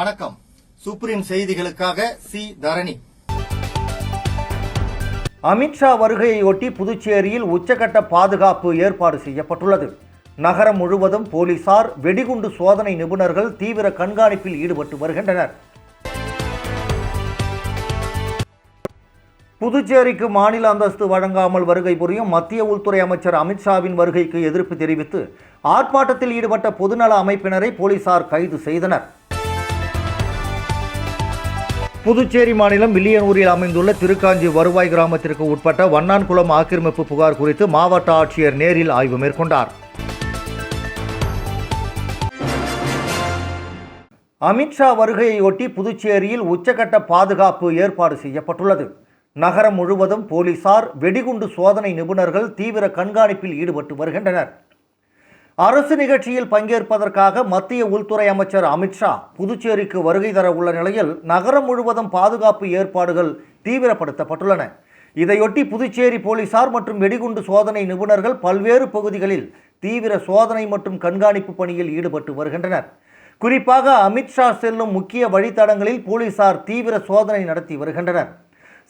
வணக்கம். சுப்ரீம் செய்திகளுக்காக சி தரணி. அமித்ஷா வருகையொட்டி புதுச்சேரியில் உச்சகட்ட பாதுகாப்பு ஏற்பாடு செய்யப்பட்டுள்ளது. நகரம் முழுவதும் போலீசார், வெடிகுண்டு சோதனை நிபுணர்கள் தீவிர கண்காணிப்பில் ஈடுபட்டு வருகின்றனர். புதுச்சேரிக்கு மாநில அந்தஸ்து வழங்காமல் வருகை புரியும் மத்திய உள்துறை அமைச்சர் அமித்ஷாவின் வருகைக்கு எதிர்ப்பு தெரிவித்து ஆர்ப்பாட்டத்தில் ஈடுபட்ட பொதுநல அமைப்பினரை போலீசார் கைது செய்தனர். புதுச்சேரி மாநிலம் வில்லியனூரில் அமைந்துள்ள திருக்காஞ்சி வருவாய் கிராமத்திற்கு உட்பட்ட வண்ணான்குளம் ஆக்கிரமிப்பு புகார் குறித்து மாவட்ட ஆட்சியர் நேரில் ஆய்வு மேற்கொண்டார். அமித்ஷா வருகையொட்டி புதுச்சேரியில் உச்சகட்ட பாதுகாப்பு ஏற்பாடு செய்யப்பட்டுள்ளது. நகரம் முழுவதும் போலீசார், வெடிகுண்டு சோதனை நிபுணர்கள் தீவிர கண்காணிப்பில் ஈடுபட்டு வருகின்றனர். அரசு நிகழ்ச்சியில் பங்கேற்பதற்காக மத்திய உள்துறை அமைச்சர் அமித்ஷா புதுச்சேரிக்கு வருகை தர உள்ள நிலையில் நகரம் முழுவதும் பாதுகாப்பு ஏற்பாடுகள் தீவிரப்படுத்தப்பட்டுள்ளன. இதையொட்டி புதுச்சேரி போலீசார் மற்றும் வெடிகுண்டு சோதனை நிபுணர்கள் பல்வேறு பகுதிகளில் தீவிர சோதனை மற்றும் கண்காணிப்பு பணியில் ஈடுபட்டு வருகின்றனர். குறிப்பாக அமித்ஷா செல்லும் முக்கிய வழித்தடங்களில் போலீசார் தீவிர சோதனை நடத்தி வருகின்றனர்.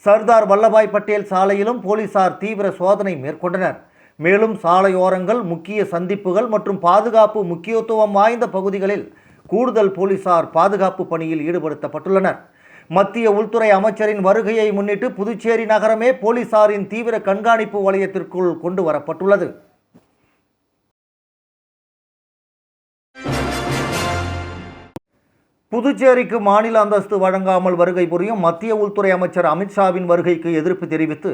சர்தார் வல்லபாய் பட்டேல் சாலையிலும் போலீசார் தீவிர சோதனை மேற்கொண்டனர். மேலும் சாலையோரங்கள், முக்கிய சந்திப்புகள் மற்றும் பாதுகாப்பு முக்கியத்துவம் வாய்ந்த பகுதிகளில் கூடுதல் போலீசார் பாதுகாப்பு பணியில் ஈடுபடுத்தப்பட்டுள்ளனர். மத்திய உள்துறை அமைச்சரின் வருகையை முன்னிட்டு புதுச்சேரி நகரமே போலீசாரின் தீவிர கண்காணிப்பு வலயத்திற்குள் கொண்டு வரப்பட்டுள்ளது. புதுச்சேரிக்கு மாநில அந்தஸ்து வழங்காமல் வருகை புரியும் மத்திய உள்துறை அமைச்சர் அமித்ஷாவின் வருகைக்கு எதிர்ப்பு தெரிவித்து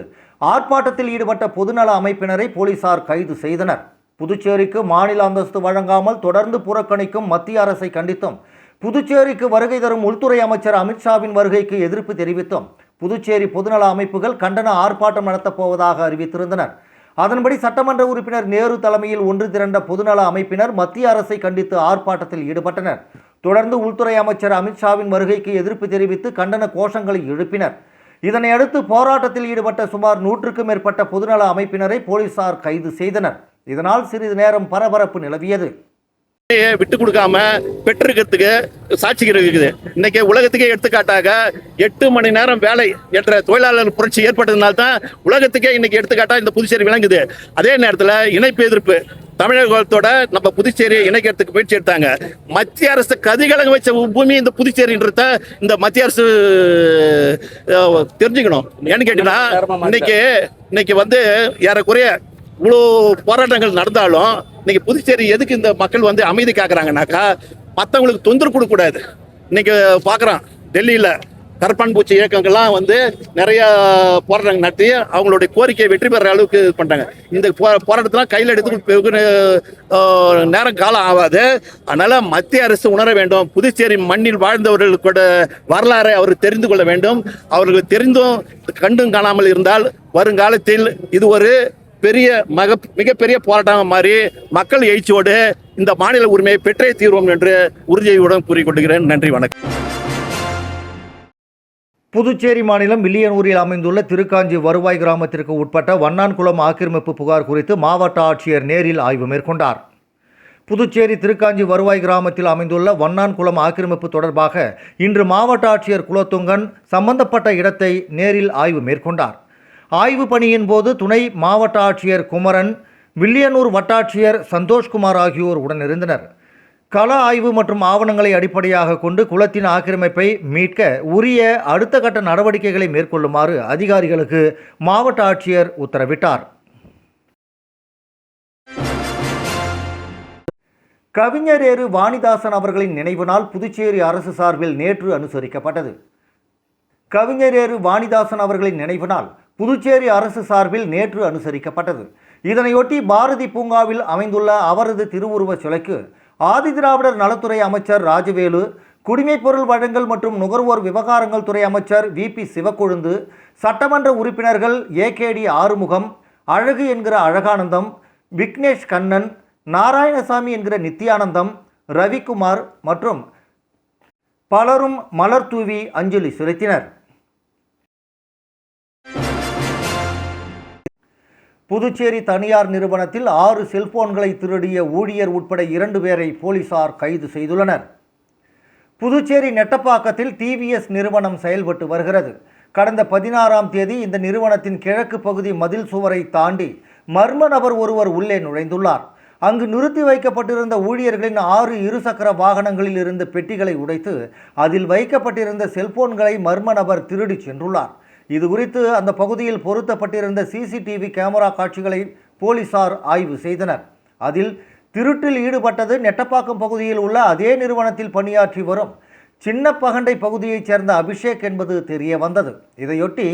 ஆர்ப்பாட்டத்தில் ஈடுபட்ட பொதுநல அமைப்பினரை போலீசார் கைது செய்தனர். புதுச்சேரிக்கு மாநில அந்தஸ்து வழங்காமல் தொடர்ந்து புறக்கணிக்கும் மத்திய அரசை கண்டித்தும் புதுச்சேரிக்கு வருகை தரும் உள்துறை அமைச்சர் அமித்ஷாவின் வருகைக்கு எதிர்ப்பு தெரிவித்தும் புதுச்சேரி பொதுநல அமைப்புகள் கண்டன ஆர்ப்பாட்டம் நடத்தப் போவதாக அறிவித்திருந்தனர். அதன்படி சட்டமன்ற உறுப்பினர் நேரு தலைமையில் ஒன்று திரண்ட பொதுநல அமைப்பினர் மத்திய அரசை கண்டித்து ஆர்ப்பாட்டத்தில் ஈடுபட்டனர். தொடர்ந்து உள்துறை அமைச்சர் அமித்ஷாவின் வருகைக்கு எதிர்ப்பு தெரிவித்து கண்டன கோஷங்களை எழுப்பினர். இதனையடுத்து போராட்டத்தில் ஈடுபட்ட சுமார் 100க்கும் மேற்பட்ட பொதுநல அமைப்பினரை போலீசார் கைது செய்தனர். இதனால் சிறிது நேரம் பரபரப்பு நிலவியது. விட்டு கொடுக்காம பெற்றிருக்கிறதுக்கு சாட்சிகள் இருக்குது. இன்னைக்கு உலகத்துக்கே எடுத்துக்காட்டாக 8 மணி நேரம் வேலை என்ற தொழிலாளர் புரட்சி ஏற்பட்டதுனால்தான் உலகத்துக்கே இன்னைக்கு எடுத்துக்காட்டா இந்த புதுச்சேரி விளங்குது. அதே நேரத்தில் இணைப்பு எதிர்ப்பு தமிழகத்தோட நம்ம புதுச்சேரியை இணைக்கிறதுக்கு முயற்சி எடுத்தாங்க. மத்திய அரசு கதிகலங்க வச்ச பூமி இந்த புதுச்சேரின்றத இந்த மத்திய அரசு தெரிஞ்சுக்கணும். ஏன்னு கேட்டீங்கன்னா இன்னைக்கு வந்து ஏறக்குறைய இவ்வளோ போராட்டங்கள் நடந்தாலும் இன்னைக்கு புதுச்சேரி எதுக்கு இந்த மக்கள் வந்து அமைதி காக்குறாங்கனாக்கா, மற்றவங்களுக்கு தொந்தரவு கொடுக்கக்கூடாது. இன்னைக்கு பார்க்குறோம், டெல்லியில் கரப்பான் பூச்சி இயக்கங்கள்லாம் வந்து நிறைய போராட்டங்கள் நடத்தி அவங்களுடைய கோரிக்கையை வெற்றி பெற அளவுக்கு இது பண்ணுறாங்க. இந்த போராட்டத்தெல்லாம் கையில் எடுத்து நேரம் காலம் ஆகாது. அதனால மத்திய அரசு உணர வேண்டும். புதுச்சேரி மண்ணில் வாழ்ந்தவர்களுக்கூட வரலாறை அவர் தெரிந்து கொள்ள வேண்டும். அவர்களுக்கு தெரிந்தும் கண்டும் காணாமல் இருந்தால் வருங்காலத்தில் இது ஒரு மிகப்பெரிய போராட்டமாக மாறி மக்கள் எழுச்சியோடு இந்த மாநில உரிமையை பெற்றே தீர்வோம் என்று உறுதியுடன் கூறிக்கொள்கிறேன். நன்றி, வணக்கம். புதுச்சேரி மாநிலம் வில்லியனூரில் அமைந்துள்ள திருக்காஞ்சி வருவாய் கிராமத்திற்கு உட்பட்ட வண்ணான்குளம் ஆக்கிரமிப்பு புகார் குறித்து மாவட்ட ஆட்சியர் நேரில் ஆய்வு மேற்கொண்டார். புதுச்சேரி திருக்காஞ்சி வருவாய் கிராமத்தில் அமைந்துள்ள வண்ணான்குளம் ஆக்கிரமிப்பு தொடர்பாக இன்று மாவட்ட ஆட்சியர் குலத்துங்கன் சம்பந்தப்பட்ட இடத்தை நேரில் ஆய்வு மேற்கொண்டார். ஆய்வு பணியின் போது துணை மாவட்ட ஆட்சியர் குமரன், வில்லியனூர் வட்டாட்சியர் சந்தோஷ்குமார் ஆகியோர் உடனிருந்தனர். கள ஆய்வு மற்றும் ஆவணங்களை அடிப்படையாக கொண்டு குளத்தின் ஆக்கிரமிப்பை மீட்க உரிய அடுத்த கட்ட நடவடிக்கைகளை மேற்கொள்ளுமாறு அதிகாரிகளுக்கு மாவட்ட ஆட்சியர் உத்தரவிட்டார். கவிஞரேறு வாணிதாசன் அவர்களின் நினைவு நாள் புதுச்சேரி அரசு சார்பில் நேற்று அனுசரிக்கப்பட்டது. கவிஞரேறு வாணிதாசன் அவர்களின் நினைவு நாள் புதுச்சேரி அரசு சார்பில் நேற்று அனுசரிக்கப்பட்டது. இதனையொட்டி பாரதி பூங்காவில் அமைந்துள்ள அவரது திருவுருவச் சிலைக்கு ஆதிதிராவிடர் நலத்துறை அமைச்சர் ராஜவேலு, குடிமைப்பொருள் வழங்கல் மற்றும் நுகர்வோர் விவகாரங்கள் துறை அமைச்சர் VP சிவக்கொழுந்து, சட்டமன்ற உறுப்பினர்கள் AKD ஆறுமுகம், அழகு என்கிற அழகானந்தம், விக்னேஷ் கண்ணன், நாராயணசாமி என்கிற நித்யானந்தம், ரவிக்குமார் மற்றும் பலரும் மலர் தூவி அஞ்சலி செலுத்தினர். புதுச்சேரி தனியார் நிறுவனத்தில் 6 செல்போன்களை திருடிய ஊழியர் உட்பட 2 பேரை போலீசார் கைது செய்துள்ளனர். புதுச்சேரி நெட்டப்பாக்கத்தில் டிவிஎஸ் நிறுவனம் செயல்பட்டு வருகிறது. கடந்த 16ஆம் தேதி இந்த நிறுவனத்தின் கிழக்கு பகுதி மதில் சுவரை தாண்டி மர்ம நபர் ஒருவர் உள்ளே நுழைந்துள்ளார். அங்கு நிறுத்தி வைக்கப்பட்டிருந்த ஊழியர்களின் 6 இருசக்கர வாகனங்களில் இருந்த பெட்டிகளை உடைத்து அதில் வைக்கப்பட்டிருந்த செல்போன்களை மர்ம நபர் திருடி சென்றுள்ளார். இது குறித்து அந்த பகுதியில் பொருத்தப்பட்டிருந்த சிசிடிவி கேமரா காட்சிகளை போலீசார் ஆய்வு செய்தனர். அதில் திருட்டில் ஈடுபட்டது நெட்டப்பாக்கம் பகுதியில் உள்ள அதே நிறுவனத்தில் பணியாற்றி வரும் சின்னப்பகண்டை பகுதியைச் சேர்ந்த அபிஷேக் என்பது தெரிய வந்தது. இதையொட்டி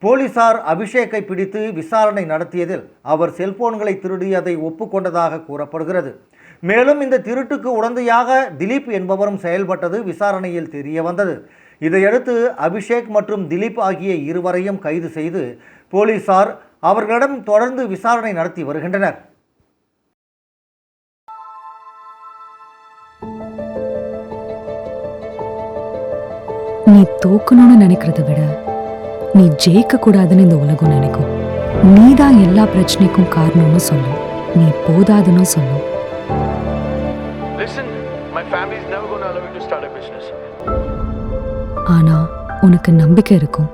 போலீசார் அபிஷேக்கை பிடித்து விசாரணை நடத்தியதில் அவர் செல்போன்களை திருடியதை ஒப்புக்கொண்டதாக கூறப்படுகிறது. மேலும் இந்த திருட்டுக்கு உடந்தையாக திலீப் என்பவரும் செயல்பட்டது விசாரணையில் தெரிய வந்தது. இதையடுத்து அபிஷேக் மற்றும் திலீப் ஆகிய இருவரையும் கைது செய்து போலீசார் அவர்களிடம் தொடர்ந்து விசாரணை நடத்தி வருகின்றனர். நீ தோக்கணும்னு நினைக்கிறத விட நீ ஜெயிக்க கூடாதுன்னு இந்த உலகம் நினைக்கும். நீதான் எல்லா பிரச்சனைக்கும் காரணம்னு சொல்லும். நீ போதாதுன்னு சொல்லும். Listen, my family is never going to allow me to start a business. ஆனா உனக்கு நம்பிக்கை இருக்கும்.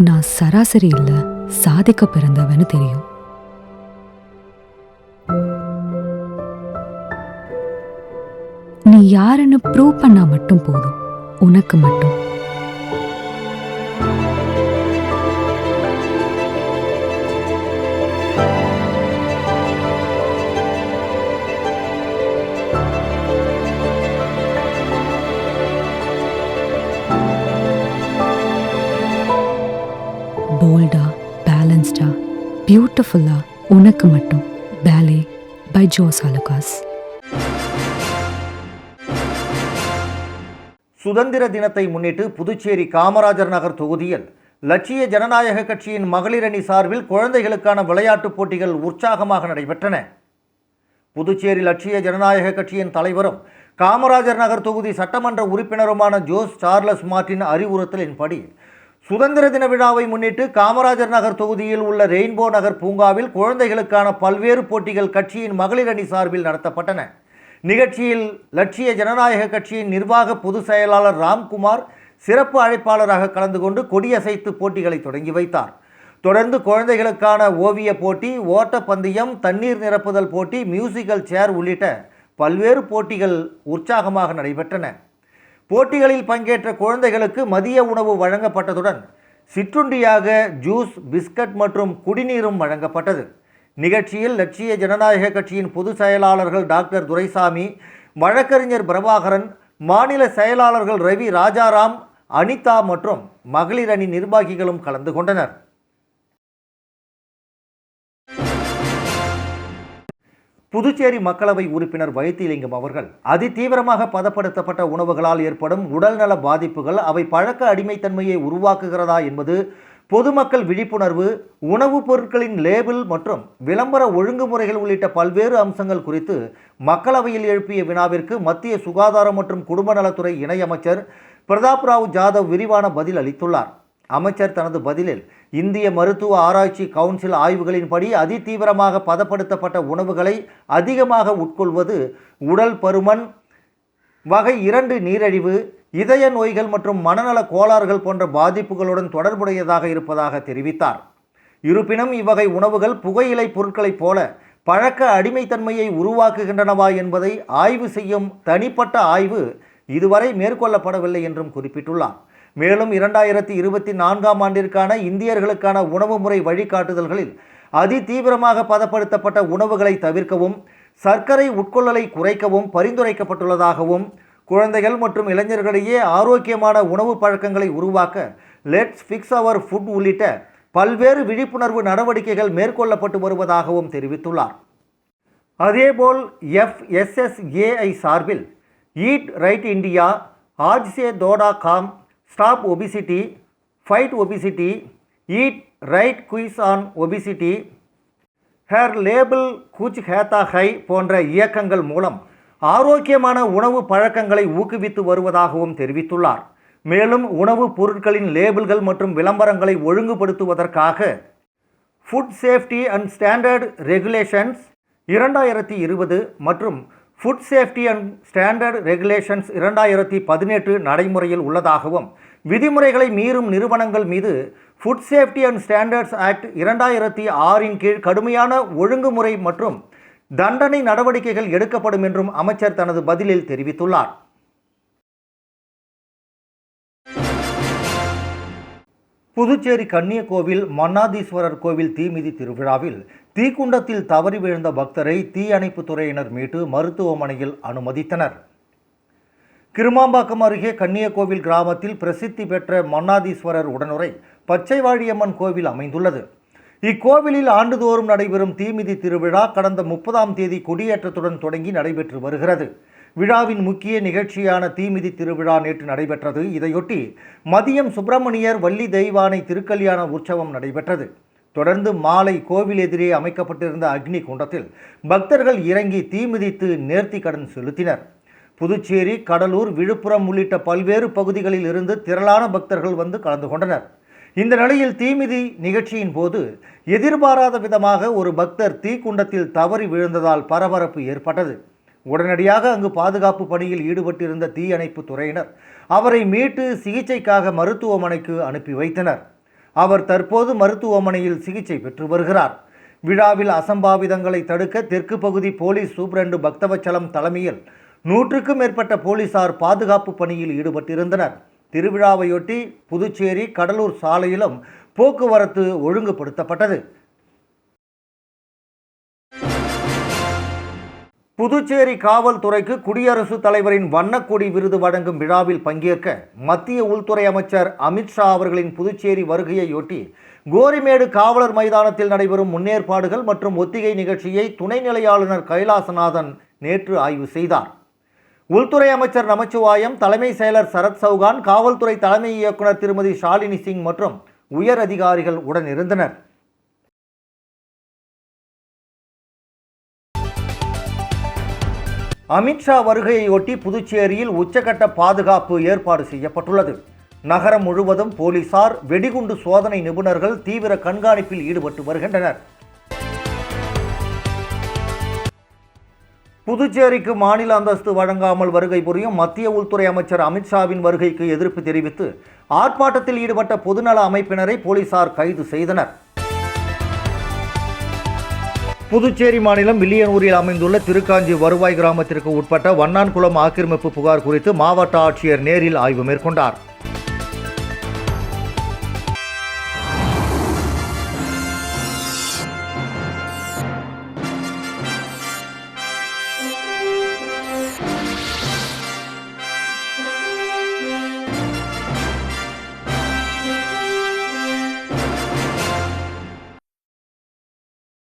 நான் சராசரி இல்ல, சாதிக்க பிறந்தவன்னு தெரியும். நீ யாருன்னு ப்ரூவ் பண்ணா மட்டும் போதும். உனக்கு மட்டும். போல்டா, பேலன்ஸ்டா, பியூட்டிஃபுல்லா, உனக்கு மட்டும். பேலே பை ஜோஸ் அலுகாஸ். சுதந்திர தினத்தை முன்னிட்டு புதுச்சேரி காமராஜர் நகர் தொகுதியில் லட்சிய ஜனநாயக கட்சியின் மகளிர் அணி சார்பில் குழந்தைகளுக்கான விளையாட்டுப் போட்டிகள் உற்சாகமாக நடைபெற்றன. புதுச்சேரி லட்சிய ஜனநாயக கட்சியின் தலைவரும் காமராஜர் நகர் தொகுதி சட்டமன்ற உறுப்பினருமான ஜோஸ் சார்லஸ் மார்ட்டின் அறிவுறுத்தலின்படி சுதந்திர தின விழாவை முன்னிட்டு காமராஜர் நகர் தொகுதியில் உள்ள ரெயின்போ நகர் பூங்காவில் குழந்தைகளுக்கான பல்வேறு போட்டிகள் கட்சியின் மகளிர் அணி சார்பில் நடத்தப்பட்டன. நிகழ்ச்சியில் லட்சிய ஜனநாயக கட்சியின் நிர்வாக பொதுச் செயலாளர் ராம்குமார் சிறப்பு அழைப்பாளராக கலந்து கொண்டு கொடியசைத்து போட்டிகளை தொடங்கி வைத்தார். தொடர்ந்து குழந்தைகளுக்கான ஓவிய போட்டி, ஓட்டப்பந்தயம், தண்ணீர் நிரப்புதல் போட்டி, மியூசிக்கல் சேர் உள்ளிட்ட பல்வேறு போட்டிகள் உற்சாகமாக நடைபெற்றன. போட்டிகளில் பங்கேற்ற குழந்தைகளுக்கு மதிய உணவு வழங்கப்பட்டதுடன் சிற்றுண்டியாக ஜூஸ், பிஸ்கட் மற்றும் குடிநீரும் வழங்கப்பட்டது. நிகழ்ச்சியில் லட்சிய ஜனநாயக கட்சியின் பொதுச் செயலாளர்கள் டாக்டர் துரைசாமி, வழக்கறிஞர் பிரபாகரன், மாநில செயலாளர்கள் ரவி, ராஜாராம், அனிதா மற்றும் மகளிர் அணி நிர்வாகிகளும் கலந்து கொண்டனர். புதுச்சேரி மக்களவை உறுப்பினர் வைத்திலிங்கம் அவர்கள் அதிதீவிரமாக பதப்படுத்தப்பட்ட உணவுகளால் ஏற்படும் உடல்நல பாதிப்புகள் அவை பழக்க அடிமைத்தன்மையை உருவாக்குகிறதா என்பது பொதுமக்கள் விழிப்புணர்வு, உணவுப் பொருட்களின் லேபிள் மற்றும் விளம்பர ஒழுங்குமுறைகள் உள்ளிட்ட பல்வேறு அம்சங்கள் குறித்து மக்களவையில் எழுப்பிய வினாவிற்கு மத்திய சுகாதாரம் மற்றும் குடும்ப நலத்துறை இணையமைச்சர் பிரதாப் ராவ் ஜாதவ் விரிவான பதில் அளித்துள்ளார். அமைச்சர் தனது பதிலில் இந்திய மருத்துவ ஆராய்ச்சி கவுன்சில் ஆய்வுகளின்படி அதிதீவிரமாக பதப்படுத்தப்பட்ட உணவுகளை அதிகமாக உட்கொள்வது உடல் பருமன், வகை 2 நீரிழிவு, இதய நோய்கள் மற்றும் மனநல கோளாறுகள் போன்ற பாதிப்புகளுடன் தொடர்புடையதாக இருப்பதாக தெரிவித்தார். இருப்பினும் இவ்வகை உணவுகள் புகையிலை பொருட்களைப் போல பழக்க அடிமைத்தன்மையை உருவாக்குகின்றனவா என்பதை ஆய்வு செய்யும் தனிப்பட்ட ஆய்வு இதுவரை மேற்கொள்ளப்படவில்லை என்றும் குறிப்பிட்டுள்ளார். மேலும் 2024ஆம் ஆண்டிற்கான இந்தியர்களுக்கான உணவு முறை வழிகாட்டுதல்களில் அதிதீவிரமாக பதப்படுத்தப்பட்ட உணவுகளை தவிர்க்கவும், சர்க்கரை உட்கொள்ளலை குறைக்கவும் பரிந்துரைக்கப்பட்டுள்ளதாகவும், குழந்தைகள் மற்றும் இளைஞர்களிடையே ஆரோக்கியமான உணவு பழக்கங்களை உருவாக்க லெட்ஸ் ஃபிக்ஸ் அவர் ஃபுட் உள்ளிட்ட பல்வேறு விழிப்புணர்வு நடவடிக்கைகள் மேற்கொள்ளப்பட்டு வருவதாகவும் தெரிவித்துள்ளார். அதேபோல் FSSAI சார்பில் eat right India, Aaj Se Thoda Kam, stop obesity, fight obesity, eat right quiz on obesity, Har label Kuch Kehta Hai போன்ற இயக்கங்கள் மூலம் ஆரோக்கியமான உணவு பழக்கங்களை ஊக்குவித்து வருவதாகவும் தெரிவித்துள்ளார். மேலும் உணவுப் பொருட்களின் லேபிள்கள் மற்றும் விளம்பரங்களை ஒழுங்குபடுத்துவதற்காக food safety and standard regulations 2020 மற்றும் food safety and standard regulations 2018 நடைமுறையில் உள்ளதாகவும் விதிமுறைகளை மீறும் நிறுவனங்கள் மீது food safety and standards act 2006 கீழ் கடுமையான ஒழுங்குமுறை மற்றும் தண்டனை நடவடிக்கைகள் எடுக்கப்படும் என்றும் அமைச்சர் தனது பதிலில் தெரிவித்துள்ளார். புதுச்சேரி கன்னியகோவில் மன்னாதீஸ்வரர் கோவில் தீமிதி திருவிழாவில் தீக்குண்டத்தில் தவறி விழுந்த பக்தரை தீயணைப்புத் துறையினர் மீட்டு மருத்துவமனையில் அனுமதித்தனர். கிருமாம்பாக்கம் அருகே கன்னியகோவில் கிராமத்தில் பிரசித்தி பெற்ற மன்னாதீஸ்வரர் உடனுறை பச்சைவாழியம்மன் கோவில் அமைந்துள்ளது. இக்கோவிலில் ஆண்டுதோறும் நடைபெறும் தீமிதி திருவிழா கடந்த 30ஆம் தேதி கொடியேற்றத்துடன் தொடங்கி நடைபெற்று வருகிறது. விழாவின் முக்கிய நிகழ்ச்சியான தீமிதி திருவிழா நேற்று நடைபெற்றது. இதையொட்டி மதியம் சுப்பிரமணியர் வள்ளி தெய்வானை திருக்கல்யாண உற்சவம் நடைபெற்றது. தொடர்ந்து மாலை கோவில் எதிரே அமைக்கப்பட்டிருந்த அக்னி குண்டத்தில் பக்தர்கள் இறங்கி தீமிதித்து நேர்த்தி கடன் செலுத்தினர். புதுச்சேரி, கடலூர், விழுப்புரம் உள்ளிட்ட பல்வேறு பகுதிகளில் இருந்து திரளான பக்தர்கள் வந்து கலந்து கொண்டனர். இந்த நிலையில் தீமிதி நிகழ்ச்சியின் போது எதிர்பாராத விதமாக ஒரு பக்தர் தீக்குண்டத்தில் தவறி விழுந்ததால் பரபரப்பு ஏற்பட்டது. உடனடியாக அங்கு பாதுகாப்பு பணியில் ஈடுபட்டிருந்த தீயணைப்பு துறையினர் அவரை மீட்டு சிகிச்சைக்காக மருத்துவமனைக்கு அனுப்பி வைத்தனர். அவர் தற்போது மருத்துவமனையில் சிகிச்சை பெற்று வருகிறார். விழாவில் அசம்பாவிதங்களை தடுக்க தெற்கு பகுதி போலீஸ் சூப்பரண்டு பக்தவச்சலம் தலைமையில் 100க்கும் மேற்பட்ட போலீசார் பாதுகாப்பு பணியில் ஈடுபட்டிருந்தனர். திருவிழாவையொட்டி புதுச்சேரி, கடலூர் சாலையிலும் போக்குவரத்து ஒழுங்குபடுத்தப்பட்டது. புதுச்சேரி காவல்துறைக்கு குடியரசுத் தலைவரின் வண்ணக்கொடி விருது வழங்கும் விழாவில் பங்கேற்க மத்திய உள்துறை அமைச்சர் அமித்ஷா அவர்களின் புதுச்சேரி வருகையையொட்டி கோரிமேடு காவலர் மைதானத்தில் நடைபெறும் முன்னேற்பாடுகள் மற்றும் ஒத்திகை நிகழ்ச்சியை துணைநிலை ஆளுநர் கைலாசநாதன் நேற்று ஆய்வு செய்தார். உள்துறை அமைச்சர் நமச்சிவாயம், தலைமை செயலர் சரத் சௌகான், காவல்துறை தலைமை இயக்குனர் திருமதி ஷாலினி சிங் மற்றும் உயர் அதிகாரிகள் உடன் இருந்தனர். அமித்ஷா வருகையையொட்டி புதுச்சேரியில் உச்சகட்ட பாதுகாப்பு ஏற்பாடு செய்யப்பட்டுள்ளது. நகரம் முழுவதும் போலீசார், வெடிகுண்டு சோதனை நிபுணர்கள் தீவிர கண்காணிப்பில் ஈடுபட்டு வருகின்றனர். புதுச்சேரிக்கு மாநில அந்தஸ்து வழங்காமல் வருகை புரியும் மத்திய உள்துறை அமைச்சர் அமித்ஷாவின் வருகைக்கு எதிர்ப்பு தெரிவித்து ஆர்ப்பாட்டத்தில் ஈடுபட்ட பொதுநல அமைப்பினரை போலீசார் கைது செய்தனர். புதுச்சேரி மாநிலம் வில்லியனூரில் அமைந்துள்ள திருக்காஞ்சி வருவாய் கிராமத்திற்கு உட்பட்ட வண்ணான்குளம் ஆக்கிரமிப்பு புகார் குறித்து மாவட்ட ஆட்சியர் நேரில் ஆய்வு மேற்கொண்டார்.